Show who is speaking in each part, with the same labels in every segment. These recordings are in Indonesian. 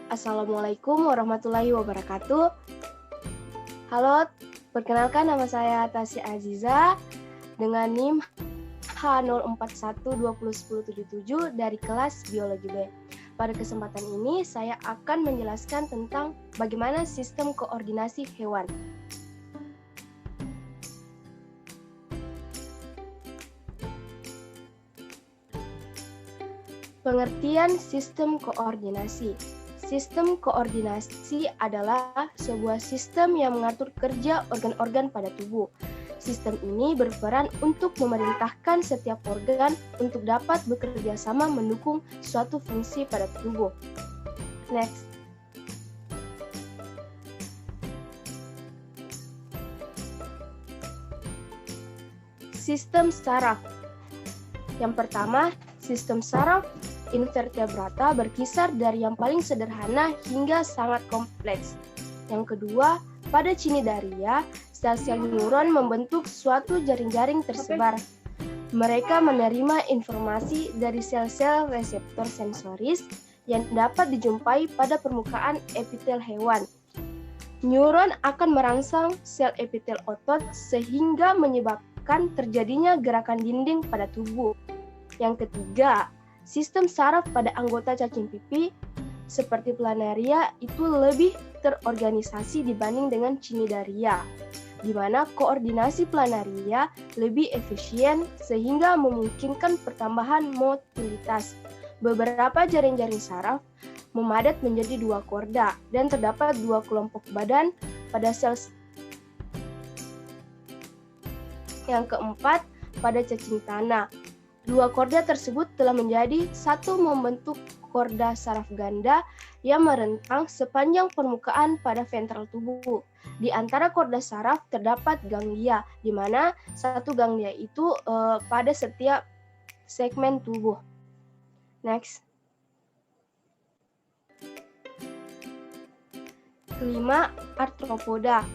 Speaker 1: Assalamualaikum warahmatullahi wabarakatuh. Halo, perkenalkan nama saya Tasya Aziza dengan NIM H0412010777 dari kelas Biologi B. Pada kesempatan ini saya akan menjelaskan tentang bagaimana sistem koordinasi hewan. Pengertian sistem koordinasi. Sistem koordinasi adalah sebuah sistem yang mengatur kerja organ-organ pada tubuh. Sistem ini berperan untuk memerintahkan setiap organ untuk dapat bekerja sama mendukung suatu fungsi pada tubuh. Next. Sistem saraf. Yang pertama, sistem saraf invertebrata berkisar dari yang paling sederhana hingga sangat kompleks. Yang kedua, pada Cnidaria, sel-sel neuron membentuk suatu jaring-jaring tersebar. Mereka menerima informasi dari sel-sel reseptor sensoris yang dapat dijumpai pada permukaan epitel hewan. Neuron akan merangsang sel epitel otot sehingga menyebabkan terjadinya gerakan dinding pada tubuh. Yang ketiga, sistem saraf pada anggota cacing pipih seperti planaria itu lebih terorganisasi dibanding dengan Cnidaria, di mana koordinasi planaria lebih efisien sehingga memungkinkan pertambahan motilitas. Beberapa jaring-jaring saraf memadat menjadi dua korda dan terdapat dua kelompok badan pada sel. Yang keempat, pada cacing tanah. Dua korda tersebut telah menjadi satu membentuk korda saraf ganda yang merentang sepanjang permukaan pada ventral tubuh. Di antara korda saraf terdapat ganglia, di mana satu ganglia itu pada setiap segmen tubuh. Next. Kelima, arthropoda.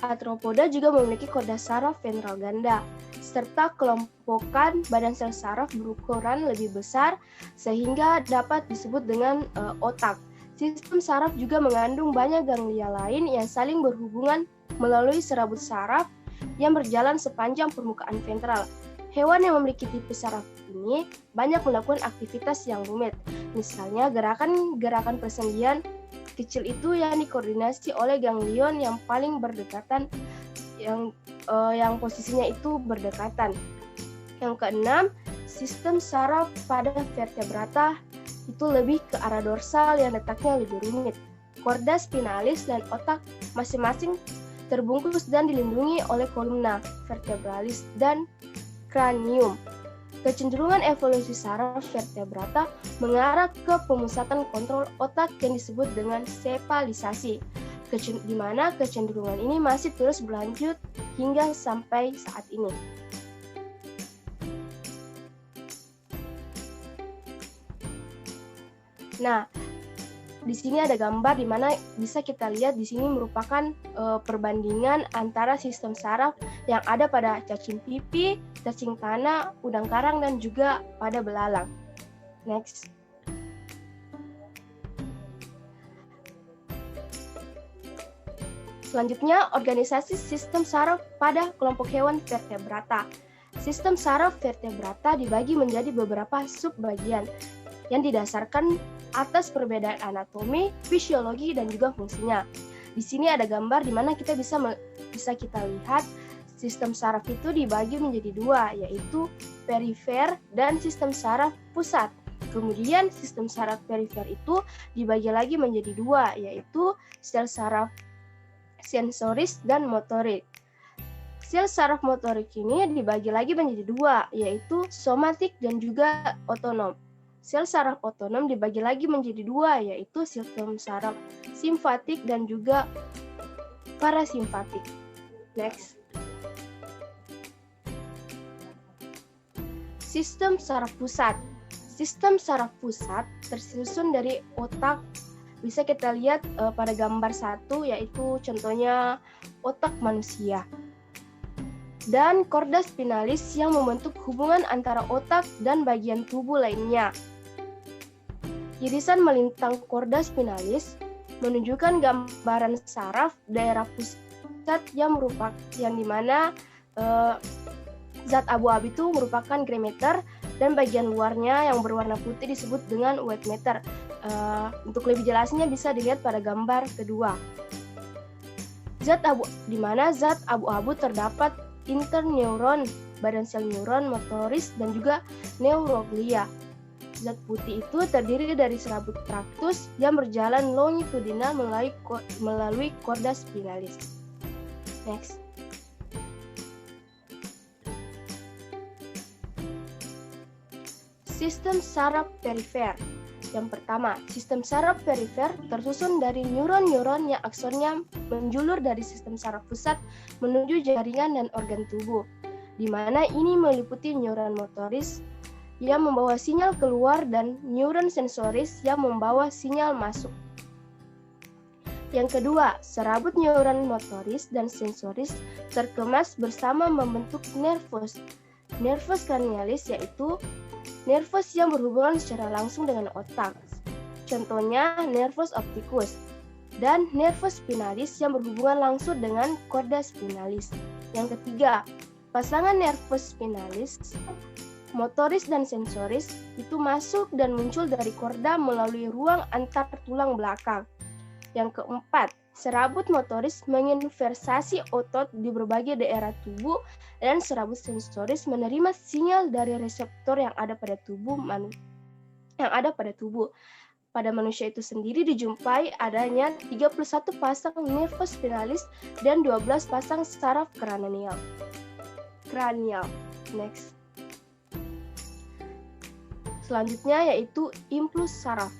Speaker 1: Arthropoda juga memiliki korda saraf ventral ganda, serta kelompokan badan sel saraf berukuran lebih besar sehingga dapat disebut dengan otak. Sistem saraf juga mengandung banyak ganglia lain yang saling berhubungan melalui serabut saraf yang berjalan sepanjang permukaan ventral. Hewan yang memiliki tipe saraf ini banyak melakukan aktivitas yang rumit, misalnya gerakan-gerakan persendian kecil itu yang dikoordinasi oleh ganglion yang paling berdekatan, yang posisinya itu berdekatan. Yang keenam, sistem saraf pada vertebrata itu lebih ke arah dorsal yang letaknya lebih rumit. Korda spinalis dan otak masing-masing terbungkus dan dilindungi oleh kolumna vertebralis dan kranium. Kecenderungan evolusi saraf vertebrata mengarah ke pemusatan kontrol otak yang disebut dengan sepalisasi, di mana kecenderungan ini masih terus berlanjut hingga sampai saat ini. Nah, di sini ada gambar di mana bisa kita lihat di sini merupakan perbandingan antara sistem saraf yang ada pada cacing pipih, cacing tanah, udang karang, dan juga pada belalang. Next. Selanjutnya, organisasi sistem saraf pada kelompok hewan vertebrata. Sistem saraf vertebrata dibagi menjadi beberapa subbagian yang didasarkan atas perbedaan anatomi, fisiologi, dan juga fungsinya. Di sini ada gambar di mana kita bisa kita lihat sistem saraf itu dibagi menjadi dua, yaitu perifer dan sistem saraf pusat. Kemudian sistem saraf perifer itu dibagi lagi menjadi dua, yaitu sel saraf sensoris dan motorik. Sel saraf motorik ini dibagi lagi menjadi dua, yaitu somatik dan juga otonom. Sel saraf otonom dibagi lagi menjadi dua, yaitu sistem saraf simpatik dan juga parasimpatik. Next. Sistem saraf pusat. Sistem saraf pusat tersusun dari otak. Bisa kita lihat pada gambar 1, yaitu contohnya otak manusia. Dan korda spinalis yang membentuk hubungan antara otak dan bagian tubuh lainnya. Irisan melintang korda spinalis menunjukkan gambaran saraf daerah pusat yang dimana zat abu-abu itu merupakan gray matter dan bagian luarnya yang berwarna putih disebut dengan white matter. Untuk lebih jelasnya bisa dilihat pada gambar kedua. Di mana zat abu-abu terdapat interneuron, badan sel neuron motoris, dan juga neuroglia. Zat putih itu terdiri dari serabut traktus yang berjalan longitudinal melalui korda spinalis. Next. Sistem saraf perifer. Yang pertama, sistem saraf perifer tersusun dari neuron-neuron yang aksonnya menjulur dari sistem saraf pusat menuju jaringan dan organ tubuh, di mana ini meliputi neuron motoris yang membawa sinyal keluar dan neuron sensoris yang membawa sinyal masuk. Yang kedua, serabut neuron motoris dan sensoris terkemas bersama membentuk nervus. Nervus cranialis yaitu nervus yang berhubungan secara langsung dengan otak. Contohnya nervus opticus, dan nervus spinalis yang berhubungan langsung dengan korda spinalis. Yang ketiga, pasangan nervus spinalis, motoris dan sensoris itu masuk dan muncul dari korda melalui ruang antar tulang belakang. Yang keempat, serabut motoris menginversasi otot di berbagai daerah tubuh dan serabut sensoris menerima sinyal dari reseptor yang ada pada tubuh. Pada manusia itu sendiri dijumpai adanya 31 pasang nervus spinalis dan 12 pasang saraf kranial. Next. Selanjutnya yaitu impuls saraf.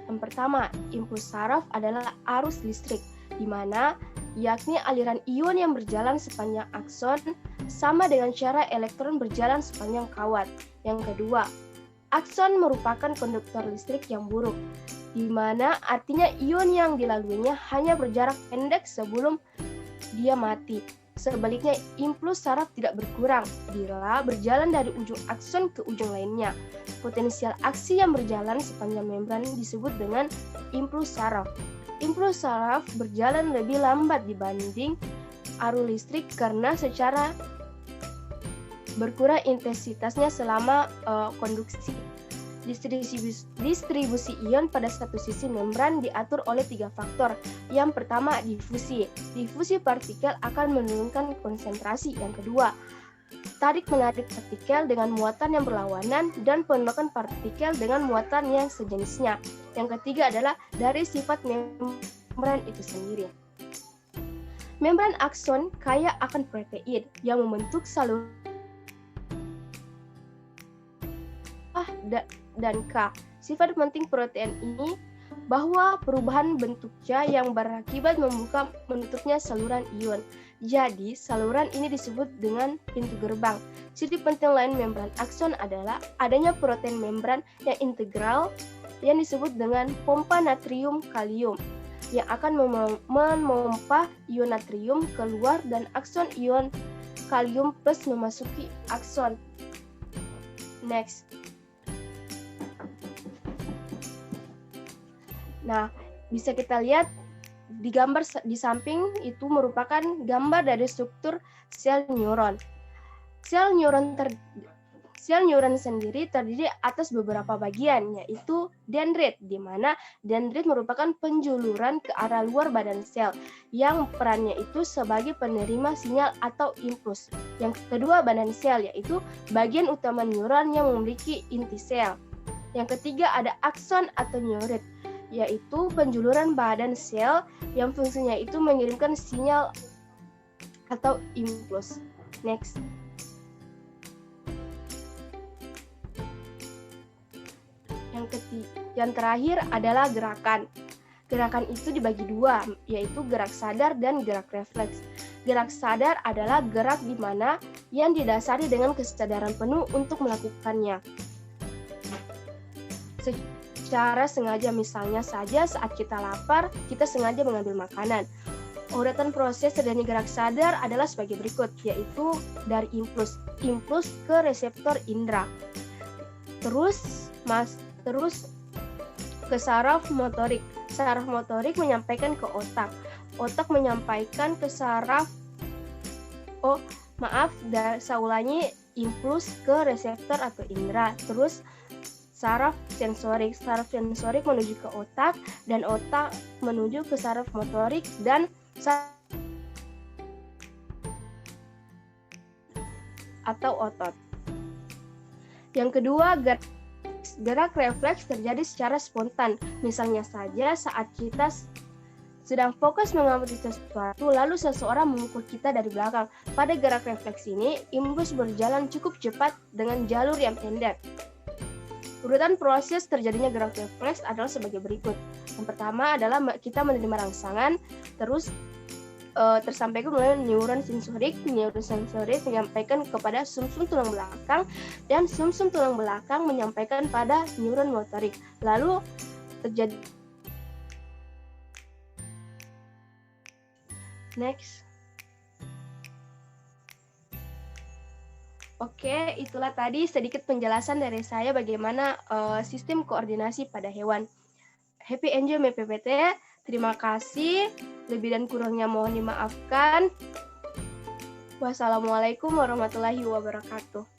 Speaker 1: Yang pertama, impuls saraf adalah arus listrik, di mana yakni aliran ion yang berjalan sepanjang akson sama dengan cara elektron berjalan sepanjang kawat. Yang kedua, akson merupakan konduktor listrik yang buruk, di mana artinya ion yang dilaluinya hanya berjarak pendek sebelum dia mati. Sebaliknya, impuls saraf tidak berkurang bila berjalan dari ujung akson ke ujung lainnya. Potensial aksi yang berjalan sepanjang membran disebut dengan impuls saraf. Impuls saraf berjalan lebih lambat dibanding arus listrik karena secara berkurang intensitasnya selama konduksi. Distribusi ion pada satu sisi membran diatur oleh 3 faktor. Yang pertama, difusi. Difusi partikel akan menurunkan konsentrasi. Yang kedua, tarik-menarik partikel dengan muatan yang berlawanan dan penolakan partikel dengan muatan yang sejenisnya. Yang ketiga adalah dari sifat membran itu sendiri. Membran akson kaya akan protein yang membentuk saluran dan K. Sifat penting protein ini bahwa perubahan bentuknya yang berakibat membuka menutupnya saluran ion. Jadi, saluran ini disebut dengan pintu gerbang. Ciri penting lain membran akson adalah adanya protein membran yang integral yang disebut dengan pompa natrium kalium yang akan memompa ion natrium keluar dan akson ion kalium plus memasuki akson. Next. Nah, bisa kita lihat di gambar di samping itu merupakan gambar dari struktur sel neuron. Sel neuron sendiri terdiri atas beberapa bagian, yaitu dendrit, di mana dendrit merupakan penjuluran ke arah luar badan sel, yang perannya itu sebagai penerima sinyal atau impuls. Yang kedua, badan sel, yaitu bagian utama neuron yang memiliki inti sel. Yang ketiga, ada akson atau neurit, yaitu penjuluran badan sel yang fungsinya itu mengirimkan sinyal atau impuls. Next. Yang terakhir adalah gerakan. Gerakan itu dibagi dua, yaitu gerak sadar dan gerak refleks. Gerak sadar adalah gerak di mana yang didasari dengan kesadaran penuh untuk melakukannya. Secara sengaja, misalnya saja saat kita lapar, kita sengaja mengambil makanan. Urutan proses terjadi gerak sadar adalah sebagai berikut, yaitu dari impuls ke reseptor indera. Terus ke saraf motorik. Saraf motorik menyampaikan ke otak. Otak menyampaikan ke saraf saya ulangi, impuls ke reseptor atau indera. Terus saraf sensorik. Saraf sensorik menuju ke otak dan otak menuju ke saraf motorik dan atau otot. Yang kedua, gerak refleks terjadi secara spontan. Misalnya saja saat kita sedang fokus mengamati sesuatu, lalu seseorang memukul kita dari belakang. Pada gerak refleks ini, impuls berjalan cukup cepat dengan jalur yang pendek. Urutan proses terjadinya gerak refleks adalah sebagai berikut. Yang pertama adalah kita menerima rangsangan, terus tersampaikan melalui neuron sensorik. Neuron sensorik menyampaikan kepada sumsum tulang belakang, dan sumsum tulang belakang menyampaikan pada neuron motorik. Lalu terjadi next. Oke, itulah tadi sedikit penjelasan dari saya bagaimana sistem koordinasi pada hewan. Happy Enjoy MPPT. Terima kasih. Lebih dan kurangnya mohon dimaafkan. Wassalamualaikum warahmatullahi wabarakatuh.